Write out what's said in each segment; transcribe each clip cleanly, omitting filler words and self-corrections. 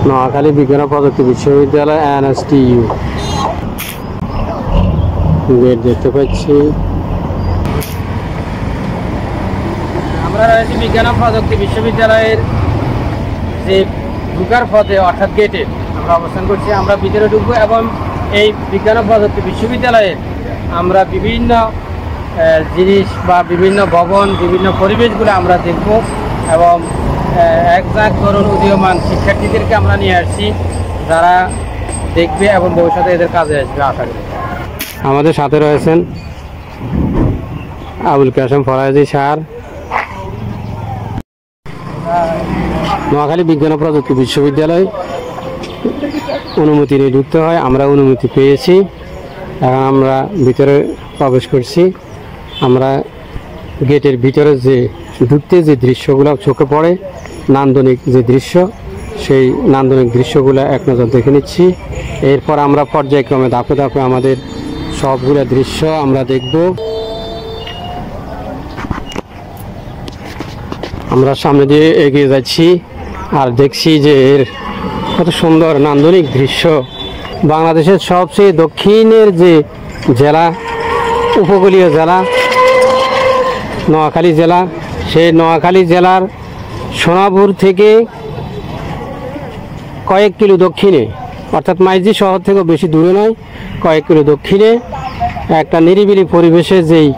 নোয়াখালী বিজ্ঞান ও প্রযুক্তি বিশ্ববিদ্যালয় NSTU গেট দেখতে পাচ্ছি। আমরা রয়েছি বিজ্ঞান ও প্রযুক্তি বিশ্ববিদ্যালয়ের যে ঢুকার পথে অর্থাৎ গেটে আমরা অবস্থান করছি। আমরা ভিতরে ঢুকবো এবং এই বিজ্ঞান ও প্রযুক্তি বিশ্ববিদ্যালয়ে আমরা বিভিন্ন জিনিস বা বিভিন্ন ভবন, বিভিন্ন পরিবেশগুলো আমরা দেখব এবং একজাক তরুণ উদীয়মান শিক্ষার্থীদেরকে আমরা নিয়ে আসছি যারা দেখবে এবং ভবিষ্যতে এদের কাজে আসবে আশা করি। আমাদের সাথে রয়েছেন আবুল কাসেম ফরাজি স্যার। নোয়াখালী বিজ্ঞান ও প্রযুক্তি বিশ্ববিদ্যালয় অনুমতি নিয়ে ঢুকতে হয়, আমরা অনুমতি পেয়েছি। এখন আমরা ভিতরে প্রবেশ করছি। আমরা গেটের ভিতরে যে ঢুকতে যে দৃশ্যগুলো চোখে পড়ে, নান্দনিক যে দৃশ্য, সেই নান্দনিক দৃশ্যগুলো এক নজর দেখে নিচ্ছি। এরপর আমরা পর্যায়ক্রমে ধাপে ধাপে আমাদের সবগুলো দৃশ্য আমরা দেখব। আমরা সামনে দিয়ে এগিয়ে যাচ্ছি আর দেখছি যে এর কত সুন্দর নান্দনিক দৃশ্য। বাংলাদেশের সবচেয়ে দক্ষিণের যে জেলা, উপকূলীয় জেলা নোয়াখালী জেলা, সেই নোয়াখালী জেলার সোনাপুর থেকে কয়েক কিলো দক্ষিণে, অর্থাৎ মাইজদি শহর থেকেও বেশি দূরে নয়, কয়েক কিলো দক্ষিণে একটা নিরিবিলি পরিবেশে যেই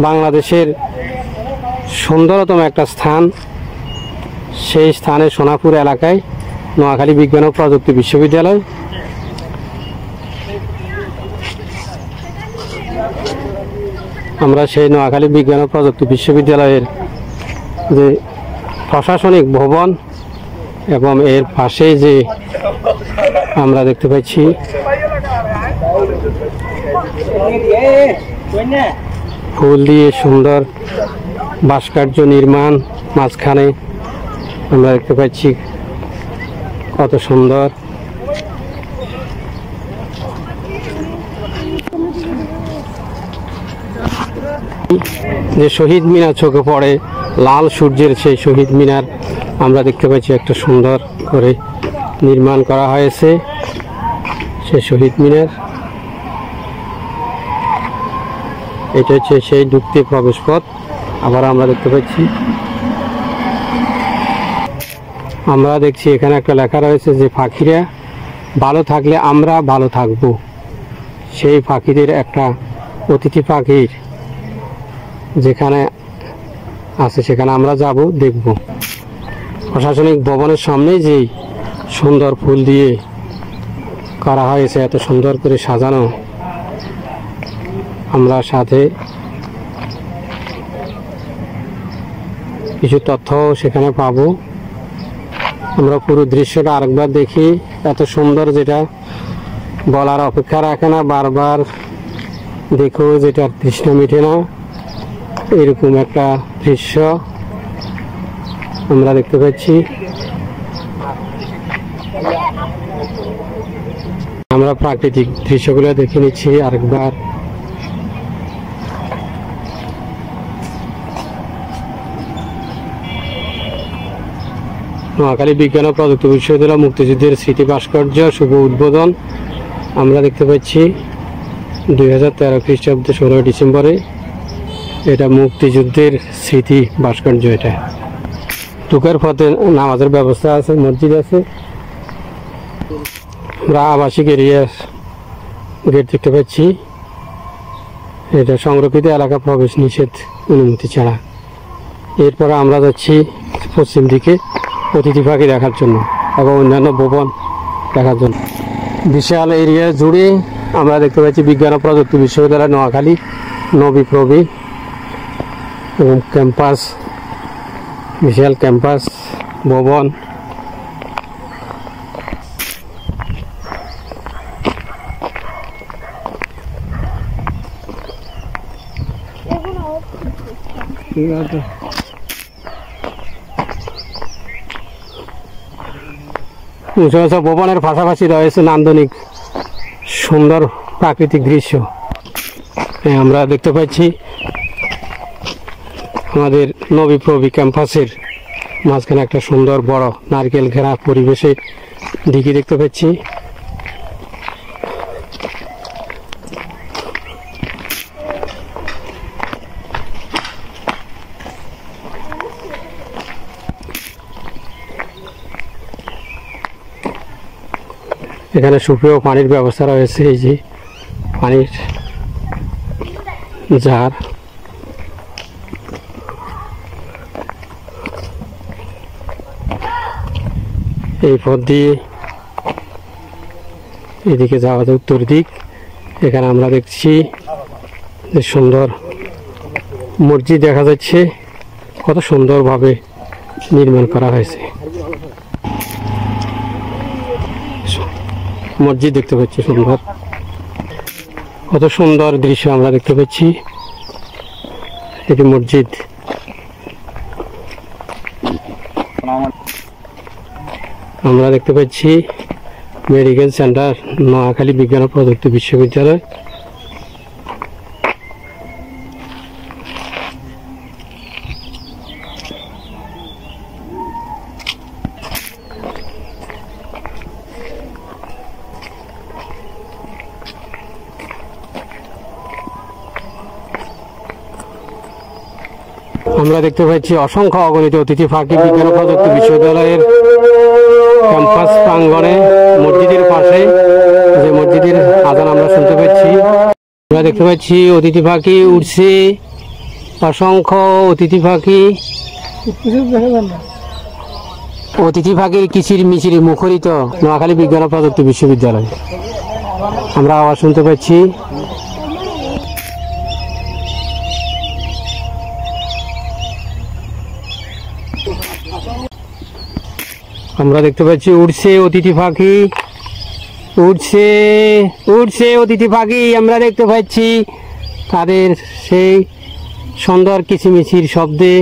বাংলাদেশের সুন্দরতম একটা স্থান, সেই স্থানে সোনাপুর এলাকায় নোয়াখালী বিজ্ঞান ও প্রযুক্তি বিশ্ববিদ্যালয়। আমরা সেই নোয়াখালী বিজ্ঞান ও প্রযুক্তি বিশ্ববিদ্যালয়ের যে প্রশাসনিক ভবন এবং এর পাশে যে আমরা দেখতে পাচ্ছি ফুল দিয়ে সুন্দর ভাস্কর্য নির্মাণ, মাঝখানে আমরা দেখতে পাচ্ছি কত সুন্দর। যে শহীদ মিনার চোখে পড়ে, লাল সূর্যের সেই শহীদ মিনার আমরা দেখতে পাচ্ছি একটা সুন্দর করে নির্মাণ করা হয়েছে সেই শহীদ মিনার। এটা হচ্ছে সেই ঢুকতে প্রবেশ পথ। আবার আমরা দেখতে পাচ্ছি, আমরা দেখছি এখানে একটা লেখা রয়েছে যে পাখিরা ভালো থাকলে আমরা ভালো থাকব। সেই পাখিদের একটা অতিথি পাখির যেখানে আছে সেখানে আমরা যাব, দেখব। প্রশাসনিক ভবনের সামনে যেই সুন্দর ফুল দিয়ে করা হয়েছে, এত সুন্দর করে সাজানো, আমরা সাথে কিছু তথ্য সেখানে পাবো। আমরা পুরো দৃশ্যটা আরেকবার দেখি, এত সুন্দর যেটা বলার অপেক্ষা রাখে না, বারবার দেখো যেটা তৃষ্ণা মিটে না, এরকম একটা দৃশ্য আমরা দেখতে পাচ্ছি। আমরা প্রাকৃতিক দৃশ্যগুলো দেখে নিচ্ছি আরেকবার। নোয়াখালী বিজ্ঞান ও প্রযুক্তি বিশ্ববিদ্যালয় মুক্তিযুদ্ধের স্মৃতি ভাস্কর্য শুভ উদ্বোধন আমরা দেখতে পাচ্ছি 2013 খ্রিস্টাব্দে 16 ডিসেম্বরে। এটা মুক্তিযুদ্ধের স্মৃতি ভাস্কর্য। এটা ঢুকার পথে নামাজের ব্যবস্থা আছে, মসজিদ আছে। আমরা আবাসিক এরিয়ার গেট দেখতে পাচ্ছি। এটা সংরক্ষিত এলাকা, প্রবেশ নিষেধ অনুমতি ছাড়া। এরপরে আমরা যাচ্ছি পশ্চিম দিকে অতিথি পাখি দেখার জন্য এবং অন্যান্য ভবন দেখার জন্য। বিশাল এরিয়া জুড়ে আমরা দেখতে পাচ্ছি বিজ্ঞান ও প্রযুক্তি বিশ্ববিদ্যালয় নোয়াখালী নবী এবং ক্যাম্পাস, বিশাল ক্যাম্পাস ভবন। ঠিক আছে, উঁচু উঁচু ভবনের পাশাপাশি রয়েছে নান্দনিক সুন্দর প্রাকৃতিক দৃশ্য। আমরা দেখতে পাচ্ছি আমাদের নবী ক্যাম্পাসের মাঝখানে একটা সুন্দর বড় নারকেল ঘেরা পরিবেশে দিঘি দেখতে পাচ্ছি। এখানে সুপেয় পানির ব্যবস্থা রয়েছে, এই যে পানির জার। এই পথ দিয়ে এদিকে যাওয়া যায় উত্তর দিক। এখানে আমরা দেখছি যে সুন্দর মসজিদ দেখা যাচ্ছে, কত সুন্দরভাবে নির্মাণ করা হয়েছে। মসজিদ দেখতে পাচ্ছি সুন্দর, কত সুন্দর দৃশ্য আমরা দেখতে পাচ্ছি। এটি মসজিদ। আমরা দেখতে পাচ্ছি মেডিকেল সেন্টার নোয়াখালী বিজ্ঞান ও প্রযুক্তি বিশ্ববিদ্যালয়। আমরা দেখতে পাচ্ছি অসংখ্য অগণিত অতিথি ফাঁকি বিজ্ঞান ও প্রযুক্তি বিশ্ববিদ্যালয়ের ক্যাম্পাস প্রাঙ্গণে মসজিদের পাশে, যে মসজিদের আজান আমরা শুনতে পাচ্ছি। আমরা দেখতে পাচ্ছি অতিথি পাখি উঠছে, অসংখ্য অতিথি পাখি। অতিথি পাখির কিচির মিচির মুখরিত নোয়াখালী বিজ্ঞান ও প্রযুক্তি বিশ্ববিদ্যালয়। আমরা আওয়াজ শুনতে পাচ্ছি। আমরা দেখতে পাচ্ছি উড়ছে অতিথি পাখি, উড়ছে উড়ছে অতিথি পাখি। আমরা দেখতে পাচ্ছি তাদের সেই সুন্দর কিচিমিচির শব্দে।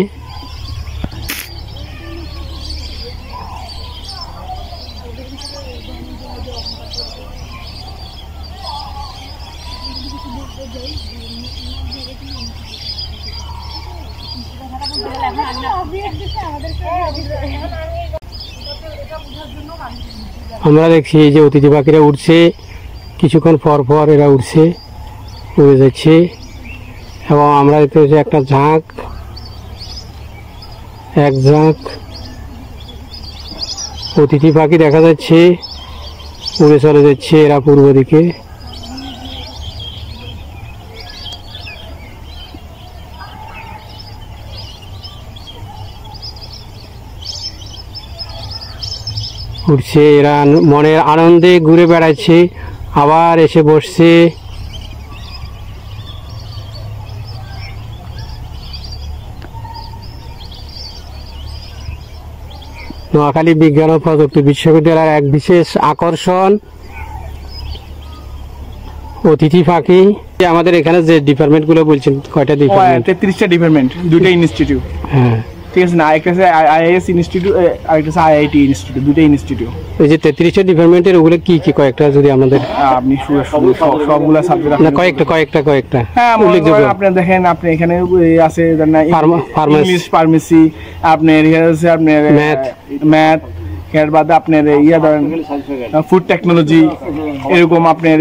আমরা দেখছি যে অতিথি পাখিরা উঠছে, কিছুক্ষণ পর পর এরা উঠছে, উড়ে যাচ্ছে। এবং আমরা দেখতে পাচ্ছি একটা ঝাঁক, এক ঝাঁক অতিথি পাখি দেখা যাচ্ছে, উড়ে চলে যাচ্ছে এরা পূর্ব দিকে। উঠছে এরা, মনের আনন্দে ঘুরে বেড়াচ্ছে, আবার এসে বসছে। নোয়াখালী বিজ্ঞান ও প্রযুক্তি বিশ্ববিদ্যালয়ের এক বিশেষ আকর্ষণ অতিথি পাখি। আমাদের এখানে যে ডিপার্টমেন্টগুলো বলছেন, কয়টা ডিপার্টমেন্ট? 33টা ডিপার্টমেন্ট, দুইটা ইনস্টিটিউট। হ্যাঁ, ঠিক আছে না, একটা আছে আইআইএস ইনস্টিটিউট, আরেকটা আছে আইআইটি ইনস্টিটিউট, দুইটা ইনস্টিটিউট। এই যে 33টা ডিপার্টমেন্টের ওগুলো কি কি কয়েকটা যদি আমাদের আপনি সবগুলা সাবজেক্ট না কয়েকটা হ্যাঁ উল্লেখযোগ্য। আপনি দেখেন, আপনি এখানে আছে ফার্মাসি, ইংলিশ, ফার্মেসি, আপনার আছে আপনার ম্যাথ, এর বাদে আপনার ইয়া ধরেন ফুড টেকনোলজি, এরকম আপনার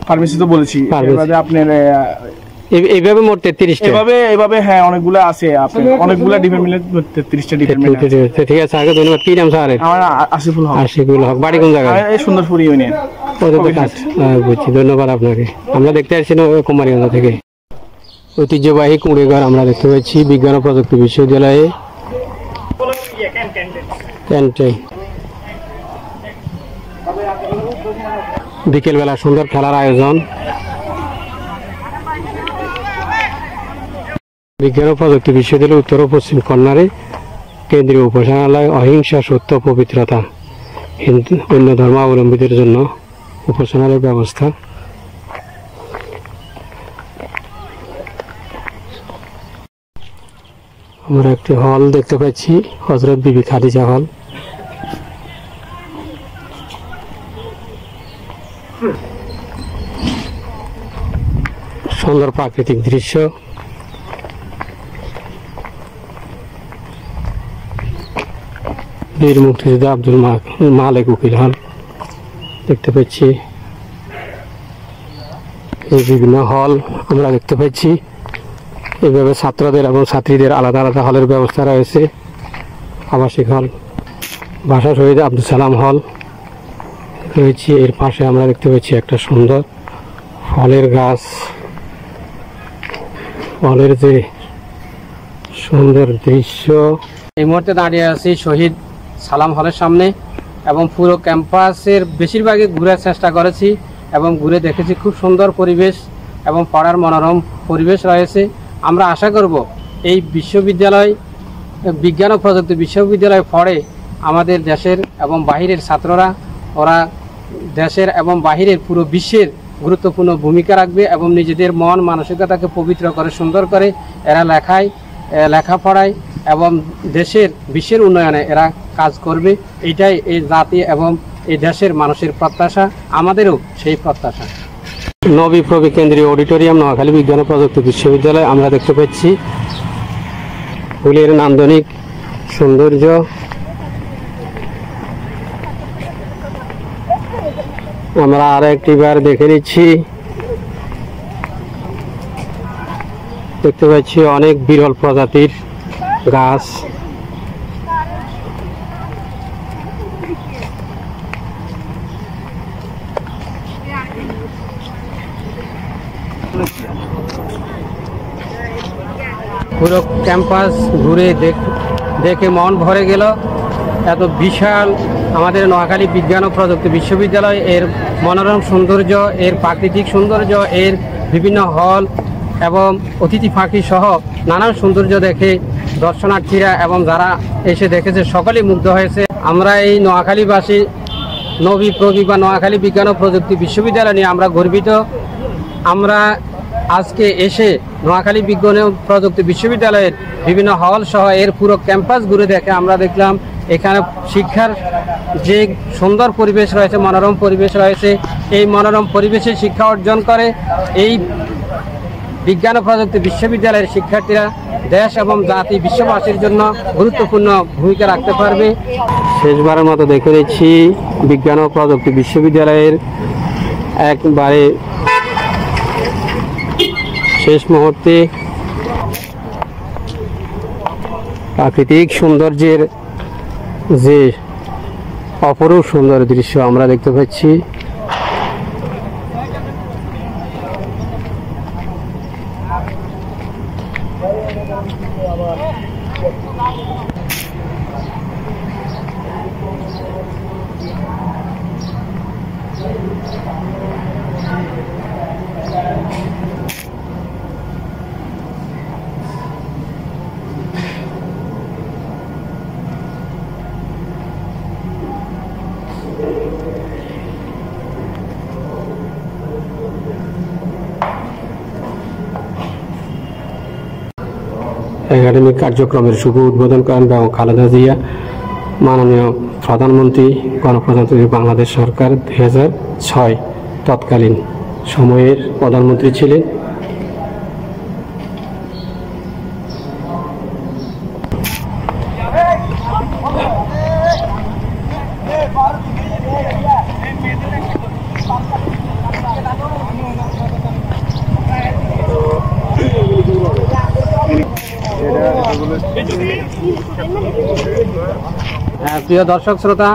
ফার্মেসি তো বলেছি, এর বাদে আপনার এইভাবে মোট 33টা এভাবে হ্যাঁ অনেকগুলা আছে, আপনার অনেকগুলা ডিপার্টমেন্ট, 33টা ডিপার্টমেন্ট। ঠিক আছে, আগে ধন্যবাদ। কি নাম স্যার? আমার আসিফুল হক। আশিকুল হক। বাড়ি কোন জায়গায়? এই সুন্দরপুর ইউনিয়ন। বুঝছি, ধন্যবাদ আপনাকে। আমরা দেখতে আসছি কুমারীগঞ্জ থেকে ঐতিহ্যবাহী কুড়েঘর আমরা দেখতে পাচ্ছি বিজ্ঞান ও প্রযুক্তি বিশ্ববিদ্যালয়ে ক্যান্টিন। বিকেলবেলা সুন্দর খেলার আয়োজন। বিজ্ঞান ও প্রযুক্তি বিশ্ববিদ্যালয়ের উত্তর ও পশ্চিম কর্নারে কেন্দ্রীয় উপাসনালয়, অহিংসা, সত্য, পবিত্রতা, হিন্দু অন্য ধর্মাবলম্বীদের জন্য উপাসনালয়ের ব্যবস্থা। আমরা একটি হল দেখতে পাচ্ছি, হযরত বিবি খাদিজা হল। সুন্দর প্রাকৃতিক দৃশ্য। বীর মুক্তিযোদ্ধা আব্দুল মালেক উকিল হল দেখতে পাচ্ছি। এই বিভিন্ন হল আমরা দেখতে পাচ্ছি। এইভাবে ছাত্রদের এবং ছাত্রীদের আলাদা আলাদা হলের ব্যবস্থা রয়েছে। আবাসিক হল, ভাষা শহীদ আব্দুল সালাম হল রয়েছে। এর পাশে আমরা দেখতে পাচ্ছি একটা সুন্দর ফলের গাছ, ফলের যে সুন্দর দৃশ্য। এই মুহূর্তে দাঁড়িয়ে আছি শহীদ সালাম হলের সামনে এবং পুরো ক্যাম্পাসের বেশিরভাগই ঘুরার চেষ্টা করেছি এবং ঘুরে দেখেছি খুব সুন্দর পরিবেশ এবং পড়ার মনোরম পরিবেশ রয়েছে। আমরা আশা করব এই বিশ্ববিদ্যালয়, বিজ্ঞান ও প্রযুক্তি বিশ্ববিদ্যালয়ে পড়ে আমাদের দেশের এবং বাহিরের ছাত্ররা, ওরা দেশের এবং বাহিরের পুরো বিশ্বের গুরুত্বপূর্ণ ভূমিকা রাখবে এবং নিজেদের মন মানসিকতাকে পবিত্র করে সুন্দর করে এরা লেখাপড়ায় এবং বিশ্বের উন্নয়নে এরা কাজ করবে। এটাই এই জাতি এবং এই দেশের মানুষের প্রত্যাশা, আমাদেরও সেই প্রত্যাশা। নবী প্রবি কেন্দ্রীয় অডিটোরিয়াম, নোয়াখালী বিজ্ঞান ও প্রযুক্তি বিশ্ববিদ্যালয় আমরা দেখতে পাচ্ছি। ফুলের নান্দনিক সৌন্দর্য, আমরা আর একটিবার দেখে নিচ্ছি। দেখতে পাচ্ছি অনেক বিরল প্রজাতির গাছ। পুরো ক্যাম্পাস ঘুরে দেখে মন ভরে গেল। এত বিশাল আমাদের নোয়াখালী বিজ্ঞান ও প্রযুক্তি বিশ্ববিদ্যালয়, এর মনোরম সৌন্দর্য, এর প্রাকৃতিক সৌন্দর্য, এর বিভিন্ন হল এবং অতিথি পাখি সহ নানান সৌন্দর্য দেখে দর্শনার্থীরা এবং যারা এসে দেখেছে সকলেই মুগ্ধ হয়েছে। আমরা এই নোয়াখালীবাসী নবী প্রবি বা নোয়াখালী বিজ্ঞান ও প্রযুক্তি বিশ্ববিদ্যালয় নিয়ে আমরা গর্বিত। আমরা আজকে এসে নোয়াখালী বিজ্ঞান ও প্রযুক্তি বিশ্ববিদ্যালয়ের বিভিন্ন হল সহ এর পুরো ক্যাম্পাস ঘুরে দেখে আমরা দেখলাম এখানে শিক্ষার যে সুন্দর পরিবেশ রয়েছে, মনোরম পরিবেশ রয়েছে। এই মনোরম পরিবেশে শিক্ষা অর্জন করে এই বিজ্ঞান ও প্রযুক্তি বিশ্ববিদ্যালয়ের শিক্ষার্থীরা দেশ এবং জাতি বিশ্ববাসীর জন্য গুরুত্বপূর্ণ ভূমিকা রাখতে পারবে। শেষবারের মতো দেখে নিচ্ছি বিজ্ঞান ও প্রযুক্তি বিশ্ববিদ্যালয়ের একবারে শেষ মুহূর্তে প্রাকৃতিক সৌন্দর্যের যে অপরূপ সুন্দর দৃশ্য আমরা দেখতে পাচ্ছি। একাডেমিক কার্যক্রমের শুভ উদ্বোধন করেন বেগম খালেদা জিয়া, মাননীয় প্রধানমন্ত্রী গণপ্রজাতন্ত্রী বাংলাদেশ সরকার 2006 তৎকালীন সময়ের প্রধানমন্ত্রী ছিলেন। প্রিয় দর্শক শ্রোতা,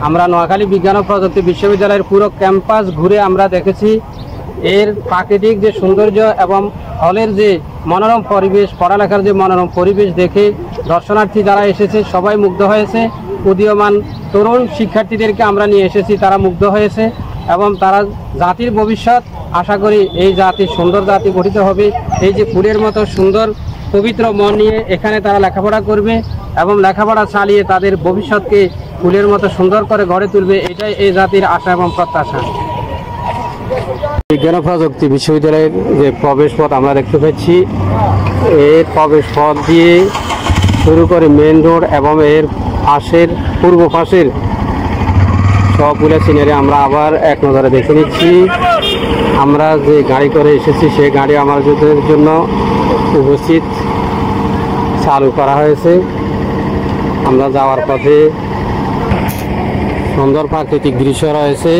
আমরা নোয়াখালী বিজ্ঞান ও প্রযুক্তি বিশ্ববিদ্যালয়ের পুরো ক্যাম্পাস ঘুরে আমরা দেখেছি এর প্রাকৃতিক যে সৌন্দর্য এবং হলের যে মনোরম পরিবেশ, পড়ালেখার যে মনোরম পরিবেশ দেখে দর্শনার্থী যারা এসেছে সবাই মুগ্ধ হয়েছে। উদীয়মান তরুণ শিক্ষার্থীদেরকে আমরা নিয়ে এসেছি, তারা মুগ্ধ হয়েছে এবং তারা জাতির ভবিষ্যৎ, আশা করি এই জাতির সুন্দর জাতি গঠিত হবে। এই যে ফুলের মতো সুন্দর পবিত্র মন নিয়ে এখানে তারা লেখাপড়া করবে এবং লেখাপড়া চালিয়ে তাদের ভবিষ্যৎকে ফুলের মতো সুন্দর করে গড়ে তুলবে। এটাই এই জাতির আশা এবং প্রত্যাশা। বিজ্ঞান ও প্রযুক্তি বিশ্ববিদ্যালয়ের যে প্রবেশ পথ আমরা দেখতে পাচ্ছি, এর প্রবেশ পথ দিয়ে শুরু করে মেন রোড এবং এর পাশের পূর্ব পাশের সবগুলো সিনারি আমরা আবার এক নজরে দেখে নিচ্ছি। আমরা যে গাড়ি করে এসেছি সেই গাড়ি আমাদের জন্য উপস্থিত চালু করা হয়েছে। আমরা যাওয়ার পথে সুন্দর প্রাকৃতিক দৃশ্য রয়েছে।